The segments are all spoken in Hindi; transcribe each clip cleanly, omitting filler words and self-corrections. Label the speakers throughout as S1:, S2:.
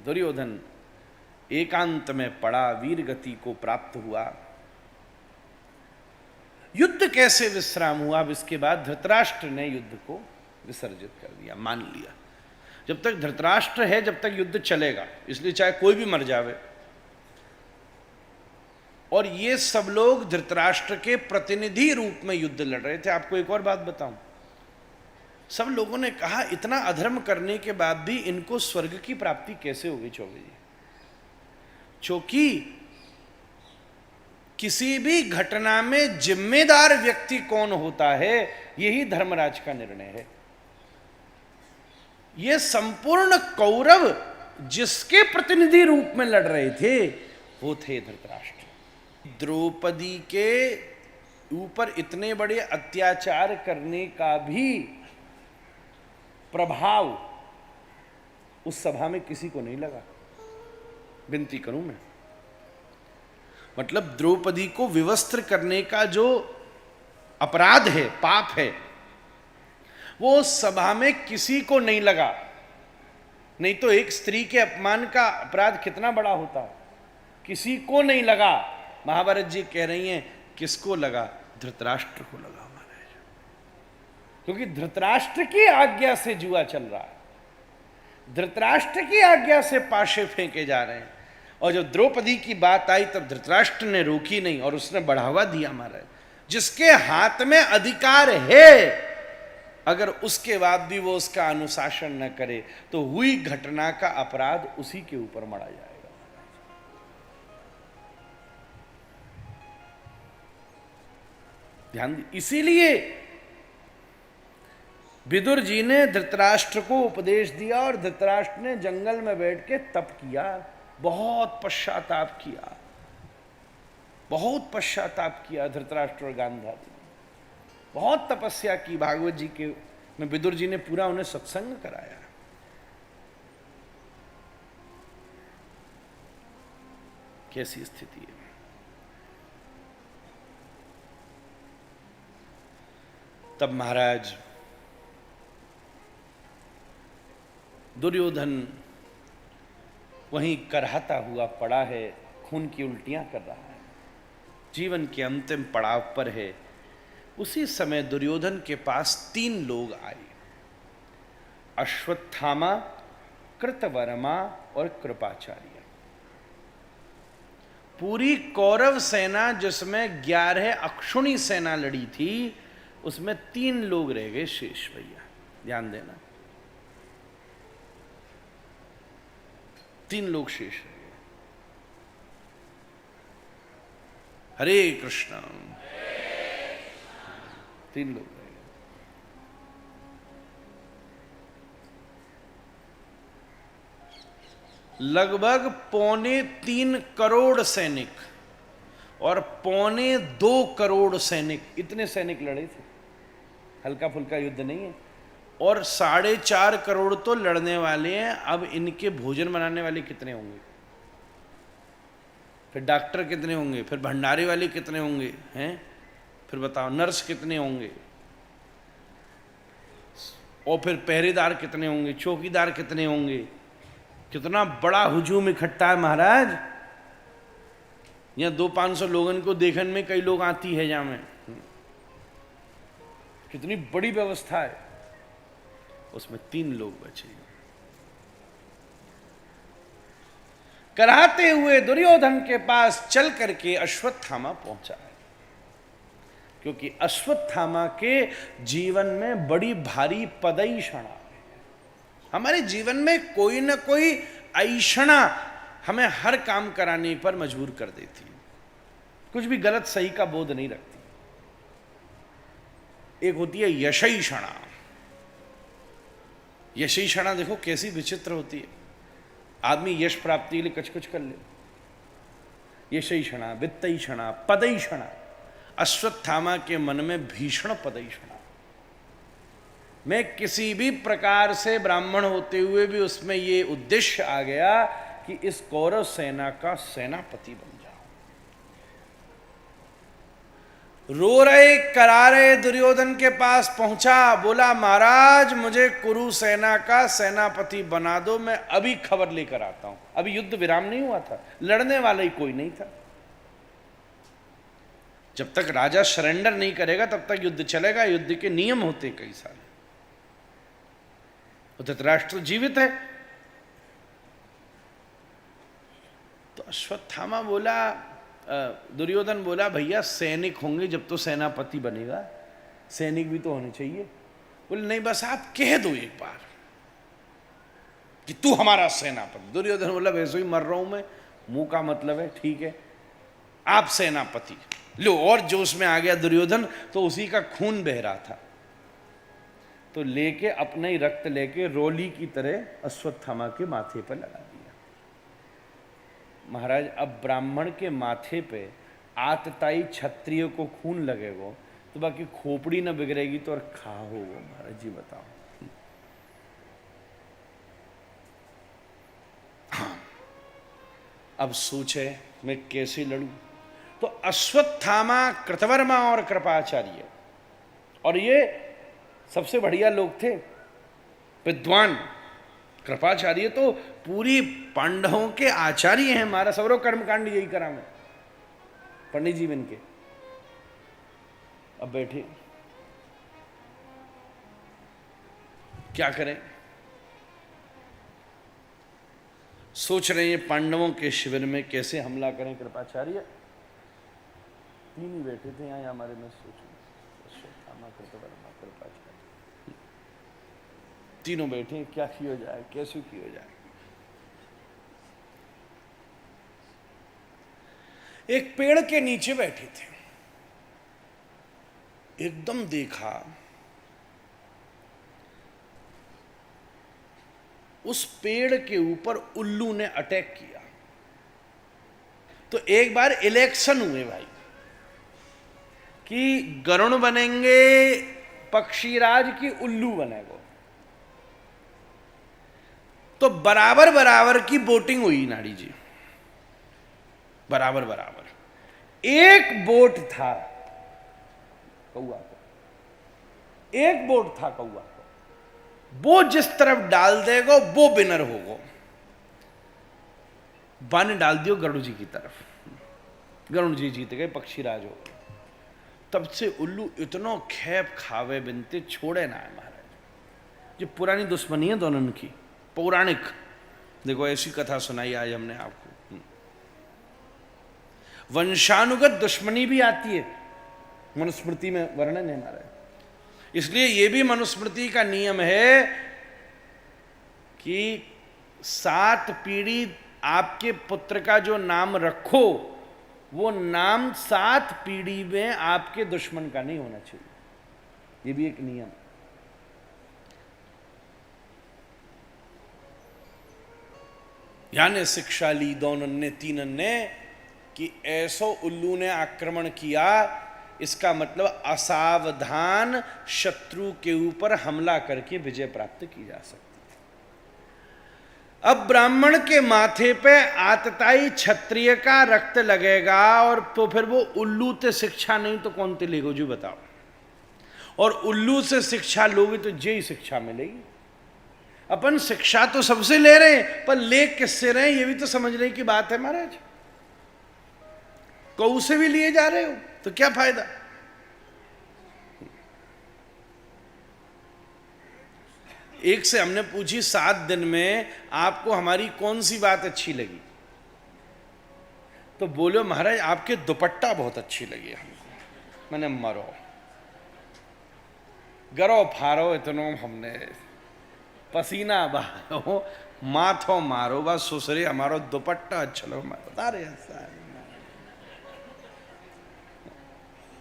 S1: दुर्योधन एकांत में पड़ा, वीर गति को प्राप्त हुआ। युद्ध कैसे विश्राम हुआ? अब इसके बाद धृतराष्ट्र ने युद्ध को विसर्जित कर दिया, मान लिया जब तक धृतराष्ट्र है जब तक युद्ध चलेगा, इसलिए चाहे कोई भी मर जावे। और ये सब लोग धृतराष्ट्र के प्रतिनिधि रूप में युद्ध लड़ रहे थे। आपको एक और बात बताऊं, सब लोगों ने कहा इतना अधर्म करने के बाद भी इनको स्वर्ग की प्राप्ति कैसे होगी चौबे जी? क्योंकि किसी भी घटना में जिम्मेदार व्यक्ति कौन होता है, यही धर्मराज का निर्णय है। ये संपूर्ण कौरव जिसके प्रतिनिधि रूप में लड़ रहे थे वो थे धृतराष्ट्र। द्रौपदी के ऊपर इतने बड़े अत्याचार करने का भी प्रभाव उस सभा में किसी को नहीं लगा। विनती करूं मैं, मतलब द्रौपदी को विवस्त्र करने का जो अपराध है, पाप है, वो सभा में किसी को नहीं लगा। नहीं तो एक स्त्री के अपमान का अपराध कितना बड़ा होता, किसी को नहीं लगा। महाभारत जी कह रही हैं किसको लगा? धृतराष्ट्र को लगा महाराज, क्योंकि धृतराष्ट्र की आज्ञा से जुआ चल रहा है, धृतराष्ट्र की आज्ञा से पाशे फेंके जा रहे हैं। और जब द्रौपदी की बात आई तब धृतराष्ट्र ने रोकी नहीं और उसने बढ़ावा दिया महाराज। जिसके हाथ में अधिकार है, अगर उसके बाद भी वो उसका अनुशासन न करे तो हुई घटना का अपराध उसी के ऊपर मढ़ा जाएगा। ध्यान दी। इसीलिए विदुर जी ने धृतराष्ट्र को उपदेश दिया और धृतराष्ट्र ने जंगल में बैठ के तप किया, बहुत पश्चाताप किया, बहुत पश्चाताप किया। धृतराष्ट्र और गांधारी बहुत तपस्या की। भागवत जी के में विदुर जी ने पूरा उन्हें सत्संग कराया। कैसी स्थिति है? तब महाराज दुर्योधन वहीं करहाता हुआ पड़ा है, खून की उल्टियां कर रहा है, जीवन के अंतिम पड़ाव पर है। उसी समय दुर्योधन के पास 3 लोग आए, अश्वत्थामा, कृतवर्मा और कृपाचार्य। पूरी कौरव सेना जिसमें 11 अक्षुणी सेना लड़ी थी, उसमें 3 लोग रह गए शेष। भैया ध्यान देना, 3 लोग शेष रह गए। हरे कृष्ण। 3 लोग रह गए। लगभग 3.25 करोड़ सैनिक और 2.25 करोड़ सैनिक, इतने सैनिक लड़े थे। हल्का फुल्का युद्ध नहीं है। और 4.5 करोड़ तो लड़ने वाले हैं। अब इनके भोजन बनाने वाले कितने होंगे? फिर डॉक्टर कितने होंगे? फिर भंडारे वाले कितने होंगे? हैं? फिर बताओ नर्स कितने होंगे? और फिर पहरेदार कितने होंगे? चौकीदार कितने होंगे? कितना बड़ा हुजूम इकट्ठा है महाराज। यहाँ 200-500 लोगों को देखने में कई लोग आती है जहाँ में। कितनी बड़ी व्यवस्था है। उसमें 3 लोग बचे। कराहते हुए दुर्योधन के पास चल करके अश्वत्थामा पहुंचा है, क्योंकि अश्वत्थामा के जीवन में बड़ी भारी पदैषणा है। हमारे जीवन में कोई ना कोई ऐषणा हमें हर काम कराने पर मजबूर कर देती है, कुछ भी गलत सही का बोध नहीं रखती। एक होती है यशैषणा। यशैषणा देखो कैसी विचित्र होती है। आदमी यश प्राप्ति के लिए कुछ कुछ कर ले। यशैषणा, वित्तैषणा, पदैषणा। अश्वत्थामा के मन में भीषण पदैषणा। मैं किसी भी प्रकार से ब्राह्मण होते हुए भी उसमें ये उद्देश्य आ गया कि इस कौरव सेना का सेनापति बन जाऊं। रो रहे करा रहे दुर्योधन के पास पहुंचा, बोला महाराज मुझे कुरु सेना का सेनापति बना दो, मैं अभी खबर लेकर आता हूं। अभी युद्ध विराम नहीं हुआ था, लड़ने वाला ही कोई नहीं था। जब तक राजा सरेंडर नहीं करेगा तब तक युद्ध चलेगा, युद्ध के नियम होते कई सारे। धृतराष्ट्र जीवित है तो अश्वत्थामा बोला, दुर्योधन बोला भैया सैनिक होंगे जब तो सेनापति बनेगा, सैनिक भी तो होने चाहिए। बोले नहीं बस आप कह दो एक बार कि तू हमारा सेनापति। दुर्योधन बोला वैसे ही मर रहा हूं मैं, मुंह का मतलब है, ठीक है आप सेनापति। लो, और जोश में आ गया दुर्योधन, तो उसी का खून बह रहा था, तो लेके अपना ही रक्त लेके रोली की तरह अश्वत्थामा के माथे पर लगा दिया। महाराज अब ब्राह्मण के माथे पे आतताई क्षत्रिय को खून लगेगा तो बाकी खोपड़ी न बिगड़ेगी तो और खा हो वो। महाराज जी बताओ। हाँ, अब सोचे मैं कैसे लड़ूं। तो अश्वत्थामा, कृतवर्मा और कृपाचार्य, और ये सबसे बढ़िया लोग थे, विद्वान। कृपाचार्य तो पूरी पांडवों के आचार्य हैं, हमारा सवरो कर्मकांड यही करा मैं, पंडित जी इनके। अब बैठे क्या करें, सोच रहे हैं पांडवों के शिविर में कैसे हमला करें। कृपाचार्य तीन ही बैठे थे यहाँ हमारे में, सोचो अश्वत्थामा, कृतवर्मा, कृपाचार्य तीनों बैठे, क्या किया जाए, कैसे किया जाए। एक पेड़ के नीचे बैठे थे, एकदम देखा उस पेड़ के ऊपर उल्लू ने अटैक किया। तो एक बार इलेक्शन हुए भाई कि गरुण बनेंगे पक्षीराज की उल्लू बनेगा, तो बराबर बराबर की वोटिंग हुई नाड़ी जी, बराबर बराबर। एक वोट था कौआ को, एक वोट था कौआ को, वो जिस तरफ डाल देगा वो विनर होगा। बाने डाल दियो गरुड़ जी की तरफ, गरुड़ जी जीत गए, पक्षीराज हो गए। तब से उल्लू इतना खैप खावे बिनते छोड़े ना है महाराज। ये पुरानी दुश्मनी है दोनों की, पौराणिक। देखो ऐसी कथा सुनाई आज हमने आपको। वंशानुगत दुश्मनी भी आती है, मनुस्मृति में वर्णन है हमारा। इसलिए यह भी मनुस्मृति का नियम है कि 7 पीढ़ी आपके पुत्र का जो नाम रखो वो नाम 7 पीढ़ी में आपके दुश्मन का नहीं होना चाहिए। ये भी एक नियम। यानी शिक्षा ली दोनों ने, तीनों ने, कि ऐसो उल्लू ने आक्रमण किया, इसका मतलब असावधान शत्रु के ऊपर हमला करके विजय प्राप्त की जा सकती है। अब ब्राह्मण के माथे पे आतताई क्षत्रिय का रक्त लगेगा, और तो फिर वो उल्लू से शिक्षा नहीं तो कौन ते लेगो जी बताओ। और उल्लू से शिक्षा लोगे तो जे ही शिक्षा मिलेगी। अपन शिक्षा तो सबसे ले रहे हैं, पर ले किससे रहे हैं ये भी तो समझने की बात है महाराज। कौ से भी लिए जा रहे हो तो क्या फायदा। एक से हमने पूछी 7 दिन में आपको हमारी कौन सी बात अच्छी लगी, तो बोलो महाराज आपके दुपट्टा बहुत अच्छी लगी हमको। मैंने मरो गरो फारो इतनो हमने पसीना बहारो माथो मारो बस सुसरे हमारो दुपट्टा अच्छा लो। बता रहे ऐसा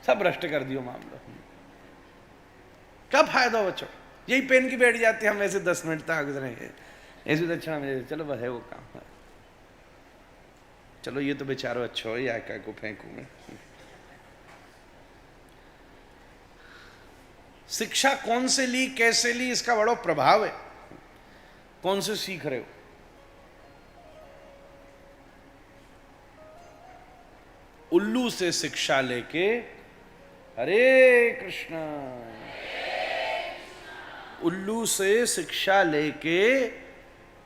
S1: सब भ्रष्ट कर दियो मामला। क्या फायदा बच्चों, यही पेन की बैठ जाते हम ऐसे 10 मिनट तक गुजरेंगे, ऐसे दक्षिणा में चलो बस है वो काम। चलो ये तो बेचारो अच्छा हो या क्या को फेंकू मैं। शिक्षा कौन से ली, कैसे ली, इसका बड़ा प्रभाव है। कौन से सीख रहे हो। उल्लू से शिक्षा लेके हरे कृष्ण। उल्लू से शिक्षा लेके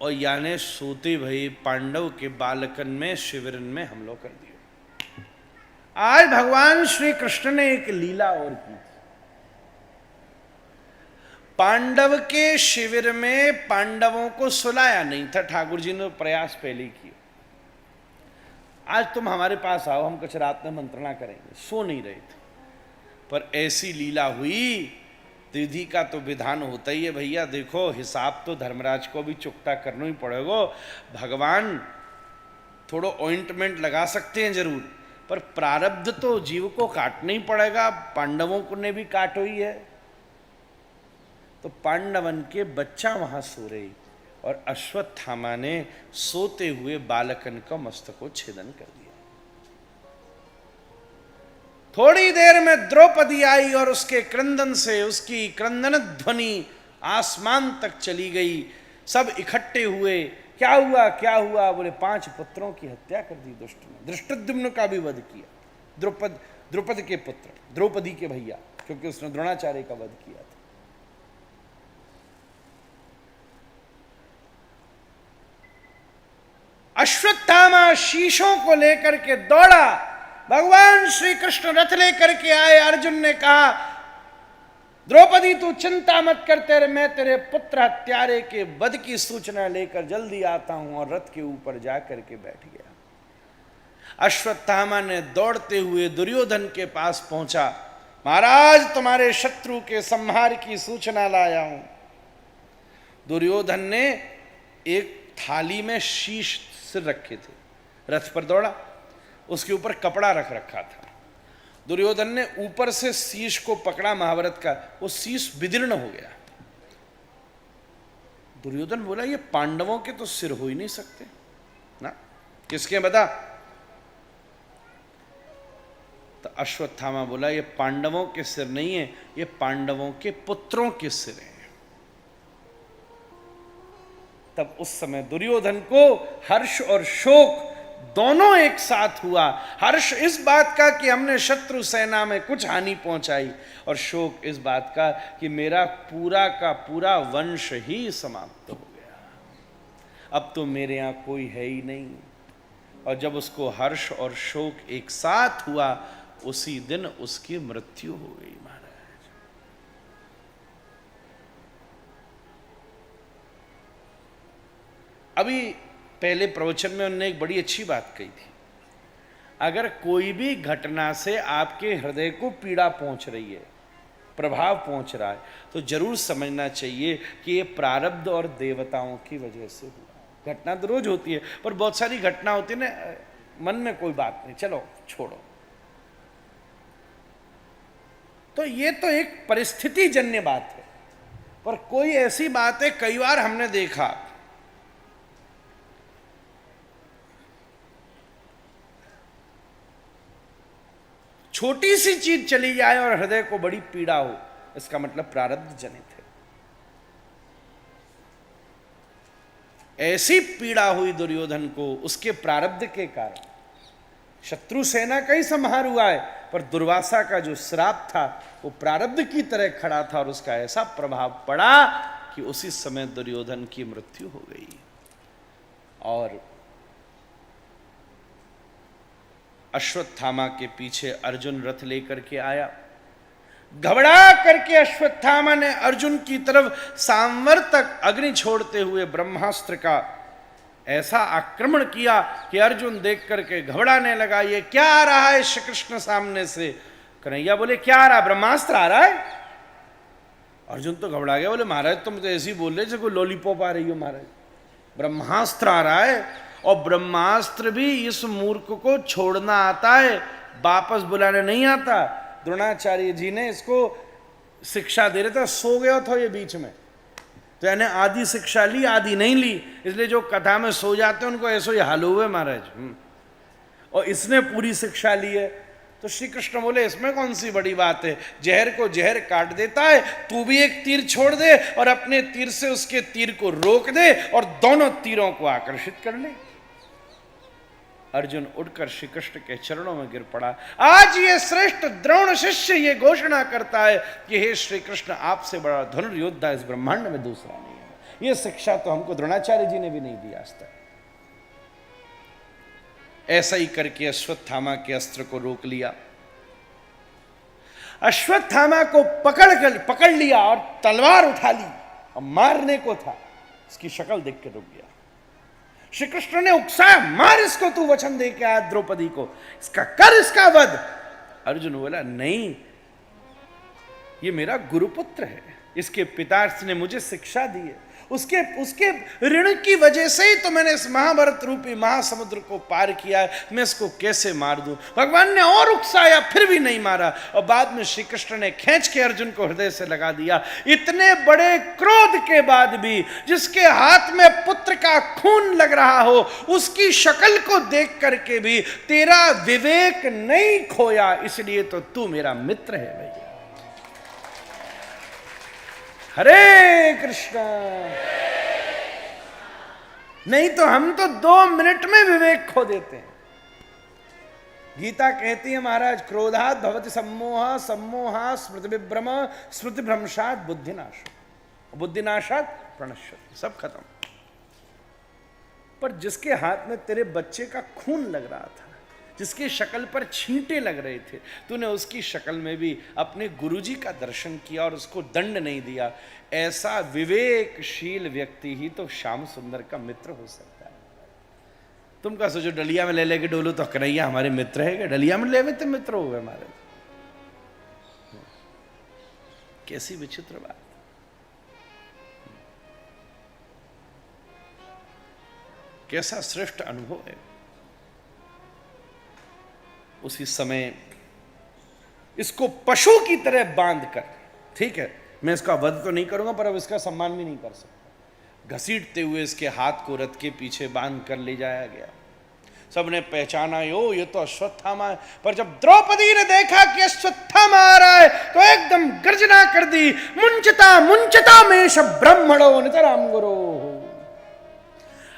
S1: और यानी सोते भई पांडव के बालकन में शिविरन में हमला कर दिया। आज भगवान श्री कृष्ण ने एक लीला और की थी। पांडव के शिविर में पांडवों को सुलाया नहीं था, ठाकुर जी ने प्रयास पहले किया। आज तुम हमारे पास आओ, हम कुछ रात में मंत्रणा करेंगे। सो नहीं रहे थे, पर ऐसी लीला हुई। विधि का तो विधान होता ही है भैया। देखो, हिसाब तो धर्मराज को भी चुकता करना ही पड़ेगा। भगवान थोड़ा ऑइंटमेंट लगा सकते हैं जरूर, पर प्रारब्ध तो जीव को काटना ही पड़ेगा। पांडवों को ने भी काटो ही है। तो पांडवन के बच्चा वहां सो रहे और अश्वत्थामा ने सोते हुए बालकन का मस्तक को छेदन कर दिया। थोड़ी देर में द्रौपदी आई और उसके क्रंदन से उसकी क्रंदन ध्वनि आसमान तक चली गई। सब इकट्ठे हुए। क्या हुआ क्या हुआ? बोले 5 पुत्रों की हत्या कर दी दुष्ट ने। धृष्टद्युम्न का भी वध किया। द्रुपद के पुत्र, द्रौपदी के भैया, क्योंकि उसने द्रोणाचार्य का वध किया था। अश्वत्थामा शीशों को लेकर के दौड़ा। भगवान श्री कृष्ण रथ लेकर के आए। अर्जुन ने कहा, द्रौपदी तू चिंता मत कर, तेरे मैं तेरे पुत्र हत्यारे के वध की सूचना लेकर जल्दी आता हूं। और रथ के ऊपर जाकर के बैठ गया। अश्वत्थामा ने दौड़ते हुए दुर्योधन के पास पहुंचा। महाराज, तुम्हारे शत्रु के संहार की सूचना लाया हूं। दुर्योधन ने एक थाली में शीश सिर रखे थे, रथ पर दौड़ा। उसके ऊपर कपड़ा रख रखा था। दुर्योधन ने ऊपर से शीश को पकड़ा महाभारत का, वो शीश विदीर्ण हो गया। दुर्योधन बोला, ये पांडवों के तो सिर हो ही नहीं सकते ना, किसके बता? तो अश्वत्थामा बोला, ये पांडवों के सिर नहीं है, ये पांडवों के पुत्रों के सिर हैं। तब उस समय दुर्योधन को हर्ष और शोक दोनों एक साथ हुआ। हर्ष इस बात का कि हमने शत्रु सेना में कुछ हानि पहुंचाई, और शोक इस बात का कि मेरा पूरा का पूरा वंश ही समाप्त हो गया। अब तो मेरे यहां कोई है ही नहीं। और जब उसको हर्ष और शोक एक साथ हुआ, उसी दिन उसकी मृत्यु हो गई। महाराज, अभी पहले प्रवचन में उन्होंने एक बड़ी अच्छी बात कही थी। अगर कोई भी घटना से आपके हृदय को पीड़ा पहुंच रही है, प्रभाव पहुंच रहा है, तो जरूर समझना चाहिए कि ये प्रारब्ध और देवताओं की वजह से हुआ। घटना तो रोज होती है, पर बहुत सारी घटना होती है ना, मन में कोई बात नहीं, चलो छोड़ो। तो ये तो एक परिस्थिति जन्य बात है। पर कोई ऐसी बात है, कई बार हमने देखा, छोटी सी चीज चली जाए और हृदय को बड़ी पीड़ा हो, इसका मतलब प्रारब्ध जनित है। ऐसी पीड़ा हुई दुर्योधन को उसके प्रारब्ध के कारण। शत्रु सेना का ही संहार हुआ है, पर दुर्वासा का जो श्राप था वो प्रारब्ध की तरह खड़ा था, और उसका ऐसा प्रभाव पड़ा कि उसी समय दुर्योधन की मृत्यु हो गई। और अश्वत्थामा के पीछे अर्जुन रथ लेकर के आया। घबरा करके अश्वत्थामा ने अर्जुन की तरफ सांवर्तक अग्नि छोड़ते हुए ब्रह्मास्त्र का ऐसा आक्रमण किया कि अर्जुन देख करके घबराने लगा। ये क्या आ रहा है श्री कृष्ण सामने से? कन्हैया बोले, क्या आ रहा? ब्रह्मास्त्र आ रहा है। अर्जुन तो घबरा गया, बोले महाराज तुम तो ऐसे ही बोल रहे जैसे कोई लॉलीपॉप आ रही हो। महाराज, ब्रह्मास्त्र आ रहा है, और ब्रह्मास्त्र भी इस मूर्ख को छोड़ना आता है, वापस बुलाने नहीं आता। द्रोणाचार्य जी ने इसको शिक्षा दे रहे थे, सो गया था ये बीच में, तो यानी आधी शिक्षा ली आधी नहीं ली, इसलिए जो कथा में सो जाते हैं उनको ऐसे ही हाल हुए महाराज। और इसने पूरी शिक्षा ली है। तो श्री कृष्ण बोले, इसमें कौन सी बड़ी बात है, जहर को जहर काट देता है, तू भी एक तीर छोड़ दे और अपने तीर से उसके तीर को रोक दे और दोनों तीरों को आकर्षित कर ले। अर्जुन उठकर श्री कृष्ण के चरणों में गिर पड़ा। आज ये श्रेष्ठ द्रोण शिष्य ये घोषणा करता है कि हे श्री कृष्ण, आपसे बड़ा धनुर्योद्धा इस ब्रह्मांड में दूसरा नहीं है। ये शिक्षा तो हमको द्रोणाचार्य जी ने भी नहीं दी आज तक। ऐसा ही करके अश्वत्थामा के अस्त्र को रोक लिया। अश्वत्थामा को पकड़ लिया और तलवार उठा ली और मारने को था। इसकी शक्ल देख के रुक गया। श्री कृष्ण ने उकसाया, मार इसको, तू वचन दे के आया द्रौपदी को, इसका कर इसका वध। अर्जुन बोला, नहीं, ये मेरा गुरुपुत्र है, इसके पिताश्री ने मुझे शिक्षा दी है, उसके ऋण की वजह से ही तो मैंने इस महाभारत रूपी महासमुद्र को पार किया है। मैं इसको कैसे मार दूं? भगवान ने और उकसाया, फिर भी नहीं मारा। और बाद में श्री कृष्ण ने खींच के अर्जुन को हृदय से लगा दिया। इतने बड़े क्रोध के बाद भी, जिसके हाथ में पुत्र का खून लग रहा हो, उसकी शक्ल को देख करके भी तेरा विवेक नहीं खोया, इसलिए तो तू मेरा मित्र है भैया। हरे कृष्णा। नहीं तो हम तो 2 मिनट में विवेक खो देते हैं। गीता कहती है महाराज, क्रोधात् भवति सम्मोह, सम्मोहात् स्मृति विभ्रम, स्मृति भ्रंशात् बुद्धिनाश, बुद्धिनाशात् प्रणश्यति। सब खत्म। पर जिसके हाथ में तेरे बच्चे का खून लग रहा था, जिसकी शक्ल पर छींटे लग रहे थे, तूने उसकी शक्ल में भी अपने गुरुजी का दर्शन किया और उसको दंड नहीं दिया। ऐसा विवेकशील व्यक्ति ही तो श्याम सुंदर का मित्र हो सकता है। तुम क्या सोचो, डलिया में ले लेके डोलो तो कन्हैया हमारे मित्र है क्या? डलिया में ले तो मित्र हो गए हमारे। कैसी विचित्र बात। कैसा श्रेष्ठ अनुभव है। उसी समय इसको पशु की तरह बांधकर, ठीक है, मैं इसका वध तो नहीं करूंगा पर अब इसका सम्मान भी नहीं कर सकता, घसीटते हुए इसके हाथ को रथ के पीछे बांध कर ले जाया गया। सबने पहचाना, यो ये तो अश्वत्थामा है। पर जब द्रौपदी ने देखा कि अश्वत्थामा आ रहा है तो एकदम गर्जना कर दी, मुंचता मुंचता मेष ब्रह्मणो नितराम गुरो।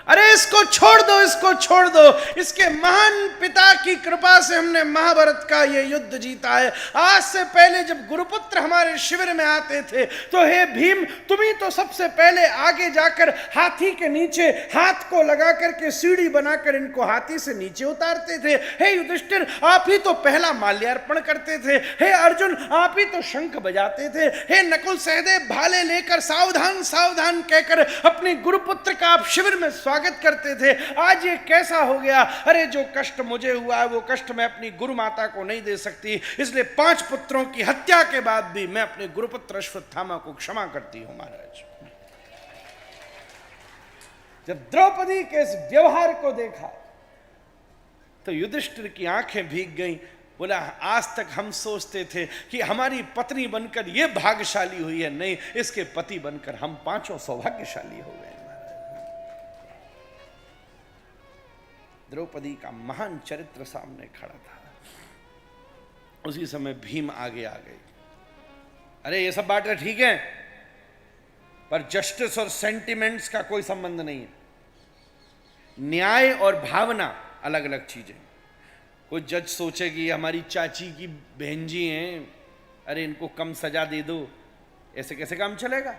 S1: अरे इसको छोड़ दो, इसको छोड़ दो। इसके महान पिता की कृपा से हमने महाभारत का ये युद्ध जीता है। आज से पहले जब गुरुपुत्र हमारे शिविर में आते थे तो हे भीम, तुम ही तो सबसे पहले आगे जाकर हाथी के नीचे हाथ को लगा करके सीढ़ी बनाकर इनको हाथी से नीचे उतारते थे। हे युधिष्ठिर, आप ही तो पहला माल्यार्पण करते थे। हे अर्जुन, आप ही तो शंख बजाते थे। हे नकुल सहदेव, भाले लेकर सावधान सावधान कहकर अपने गुरुपुत्र का आप शिविर में स्वागत करते थे। आज ये कैसा हो गया? अरे जो कष्ट मुझे हुआ है वो कष्ट मैं अपनी गुरु माता को नहीं दे सकती, इसलिए 5 पुत्रों की हत्या के बाद भी मैं अपने गुरुपुत्र अश्वत्थामा को क्षमा करती हूं महाराज। जब द्रौपदी के इस व्यवहार को देखा तो युधिष्ठिर की आंखें भीग गईं। बोला, आज तक हम सोचते थे कि हमारी पत्नी बनकर ये भाग्यशाली हुई है, नहीं, इसके पति बनकर हम 5 सौभाग्यशाली हो गए। द्रौपदी का महान चरित्र सामने खड़ा था। उसी समय भीम आगे आ गए। अरे ये सब बातें ठीक है, पर जस्टिस और सेंटिमेंट्स का कोई संबंध नहीं है। न्याय और भावना अलग अलग चीजें। कोई जज सोचे कि हमारी चाची की बहन जी हैं, अरे इनको कम सजा दे दो, ऐसे कैसे काम चलेगा?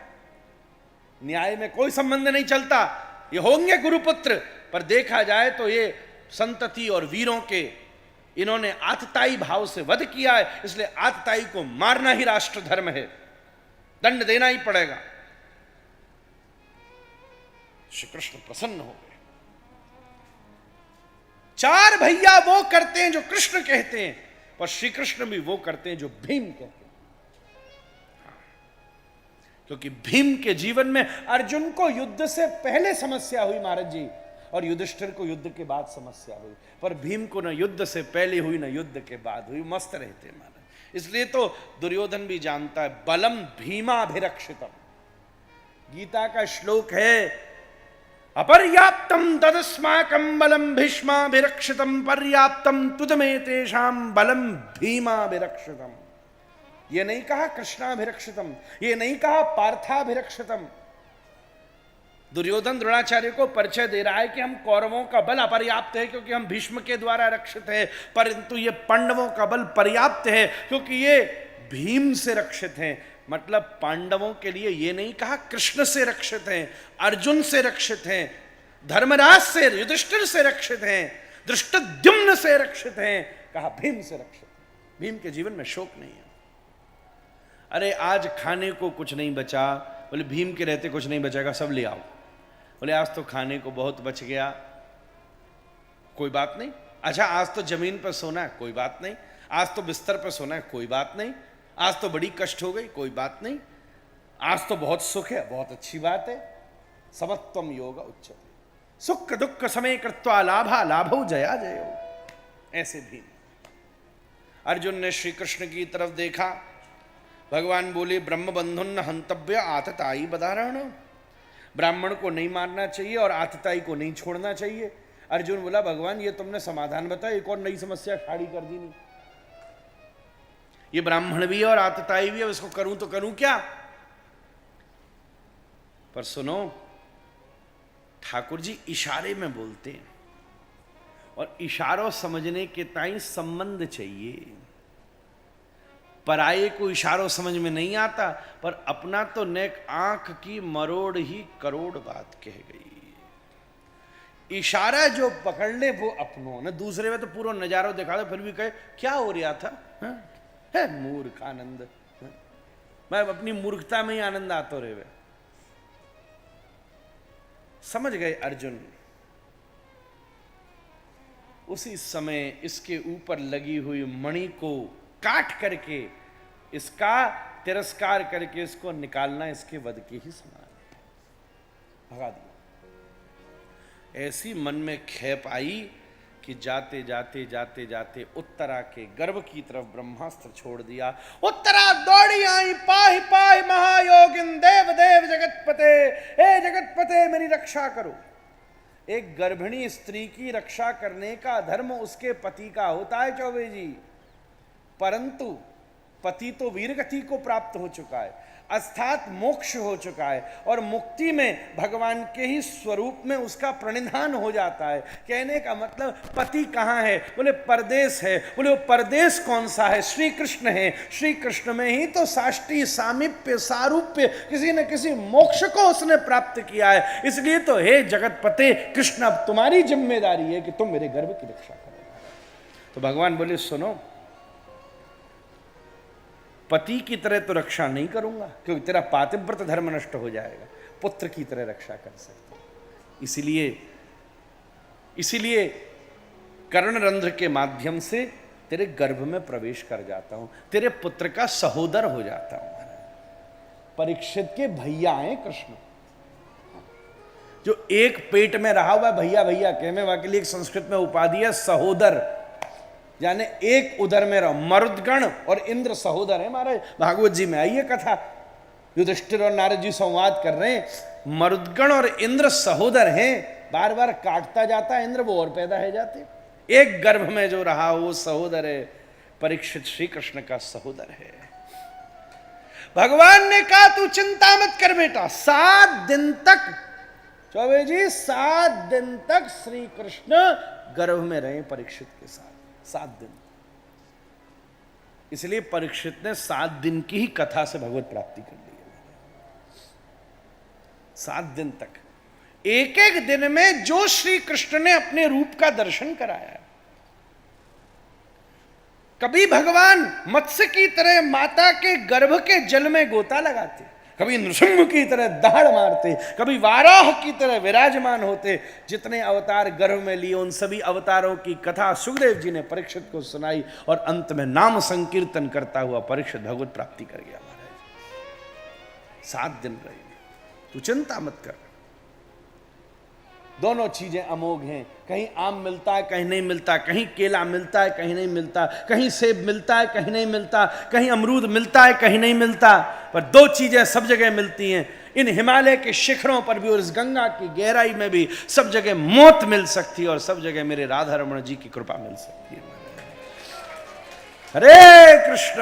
S1: न्याय में कोई संबंध नहीं चलता। ये होंगे गुरुपुत्र, पर देखा जाए तो ये संतति और वीरों के इन्होंने आतताई भाव से वध किया है, इसलिए आतताई को मारना ही राष्ट्र धर्म है, दंड देना ही पड़ेगा। श्री कृष्ण प्रसन्न हो गए। 4 भैया वो करते हैं जो कृष्ण कहते हैं, पर श्री कृष्ण भी वो करते हैं जो भीम कहते हैं। क्योंकि भीम के जीवन में अर्जुन को युद्ध से पहले समस्या हुई महाराज जी, और युधिष्ठिर को युद्ध के बाद समस्या हुई, पर भीम को न युद्ध से पहले हुई न युद्ध के बाद हुई। मस्त रहते महाराज। इसलिए तो दुर्योधन भी जानता है, बलम भीमाभिरक्षितम। गीता का श्लोक है, अपर्याप्तम तदस्माकं बलम भीष्माभिरक्षितम पर्याप्तम तुदमेतेषां बलम भीमाभिरक्षितम। ये नहीं कहा कृष्णाभिरक्षितम, ये नहीं कहा पार्थाभिरक्षितम, दुर्योधन द्रोणाचार्य को परिचय दे रहा है कि हम कौरवों का बल अपर्याप्त है क्योंकि हम भीष्म के द्वारा रक्षित है, परंतु ये पांडवों का बल पर्याप्त है क्योंकि ये भीम से रक्षित हैं। मतलब पांडवों के लिए ये नहीं कहा कृष्ण से रक्षित हैं, अर्जुन से रक्षित हैं, धर्मराज से, युधिष्ठिर से रक्षित हैं, धृष्टद्युम्न से रक्षित हैं, कहा भीम से रक्षित हैं। भीम के जीवन में शोक नहीं है। अरे आज खाने को कुछ नहीं बचा, बोले भीम के रहते कुछ नहीं बचेगा, सब ले आओ। बोले आज तो खाने को बहुत बच गया, कोई बात नहीं। अच्छा आज तो जमीन पर सोना है, कोई बात नहीं। आज तो बिस्तर पर सोना है, कोई बात नहीं। आज तो बड़ी कष्ट हो गई, कोई बात नहीं। आज तो बहुत सुख है, बहुत अच्छी बात है। समत्वम योग उच्चते, सुख दुख समय कृत्वा लाभा लाभो जया जयो। ऐसे भीम। अर्जुन ने श्री कृष्ण की तरफ देखा, भगवान बोले ब्रह्म बंधुन हंतव्य आतताई बदारण। ब्राह्मण को नहीं मारना चाहिए और आतताई को नहीं छोड़ना चाहिए। अर्जुन बोला भगवान ये तुमने समाधान बताया, एक और नई समस्या खड़ी कर दी। नहीं, ये ब्राह्मण भी है और आतताई भी है, इसको करूं तो करूं क्या? पर सुनो, ठाकुर जी इशारे में बोलते हैं और इशारों समझने के ताई संबंध चाहिए। पराये को इशारों समझ में नहीं आता, पर अपना तो नेक आंख की मरोड़ ही करोड़ बात कह गई। इशारा जो पकड़ ले वो अपनों ने, दूसरे में तो पूरा नजारा दिखा दो फिर भी कहे क्या हो रहा था, है मूर्ख आनंद। मैं अपनी मूर्खता में ही आनंद आता रहे। समझ गए अर्जुन। उसी समय इसके ऊपर लगी हुई मणि को काट करके, इसका तिरस्कार करके इसको निकालना इसके वध के ही समान है। भगा दिया। ऐसी मन में खेप आई कि जाते जाते जाते जाते उत्तरा के गर्भ की तरफ ब्रह्मास्त्र छोड़ दिया। उत्तरा दौड़ी आई, पाहि पाहि महायोगिन देव देव जगतपते, हे जगतपते मेरी रक्षा करो। एक गर्भिणी स्त्री की रक्षा करने का धर्म उसके पति का होता है चौबे जी, परंतु पति तो वीरगति को प्राप्त हो चुका है, अर्थात मोक्ष हो चुका है और मुक्ति में भगवान के ही स्वरूप में उसका प्रणिधान हो जाता है। कहने का मतलब पति कहाँ है? बोले परदेश है। बोले वो परदेश कौन सा है? श्री कृष्ण है। श्री कृष्ण में ही तो साष्टी सामीप्य सारूप्य किसी न किसी मोक्ष को उसने प्राप्त किया है। इसलिए तो हे जगतपते कृष्ण, अब तुम्हारी जिम्मेदारी है कि तुम मेरे गर्भ की रक्षा करो। तो भगवान बोले सुनो, पति की तरह तो रक्षा नहीं करूंगा क्योंकि तेरा पातिव्रत धर्म नष्ट हो जाएगा, पुत्र की तरह रक्षा कर सकता हूं। इसीलिए कर्णरंध्र के माध्यम से तेरे गर्भ में प्रवेश कर जाता हूं, तेरे पुत्र का सहोदर हो जाता हूं। परीक्षित के भैया हैं कृष्ण, जो एक पेट में रहा हुआ भैया भैया कहने वाले के लिए एक संस्कृत में उपाधि है सहोदर, यानी एक उदर में रहो। मरुदगण और इंद्र सहोदर है महाराज। भागवत जी में आई है कथा, युधिष्ठिर और नारद जी संवाद कर रहे हैं। मरुदगण और इंद्र सहोदर हैं, बार बार काटता जाता है इंद्र, वो और पैदा है जाते। एक गर्भ में जो रहा वो सहोदर है। परीक्षित श्री कृष्ण का सहोदर है। भगवान ने कहा तू चिंता मत कर बेटा, 7 दिन तक चौबे जी 7 दिन तक श्री कृष्ण गर्भ में रहे परीक्षित के साथ। 7 दिन। इसलिए परीक्षित ने 7 दिन की ही कथा से भगवत प्राप्ति कर ली है। 7 दिन तक, एक एक दिन में जो श्री कृष्ण ने अपने रूप का दर्शन कराया है। कभी भगवान मत्स्य की तरह माता के गर्भ के जल में गोता लगाते, कभी नृसिंह की तरह दहाड़ मारते, कभी वाराह की तरह विराजमान होते। जितने अवतार गर्भ में लिए उन सभी अवतारों की कथा सुखदेव जी ने परीक्षित को सुनाई और अंत में नाम संकीर्तन करता हुआ परीक्षित भगवत प्राप्ति कर गया महाराज। 7 दिन रहे, तू चिंता मत कर। दोनों चीजें अमोघ हैं। कहीं आम मिलता है कहीं नहीं मिलता, कहीं केला मिलता है कहीं नहीं मिलता, कहीं सेब मिलता है कहीं नहीं मिलता, कहीं अमरूद मिलता है कहीं नहीं मिलता, पर 2 चीजें सब जगह मिलती हैं। इन हिमालय के शिखरों पर भी और इस गंगा की गहराई में भी सब जगह मौत मिल सकती है और सब जगह मेरे राधा रमण जी की कृपा मिल सकती है। हरे कृष्ण।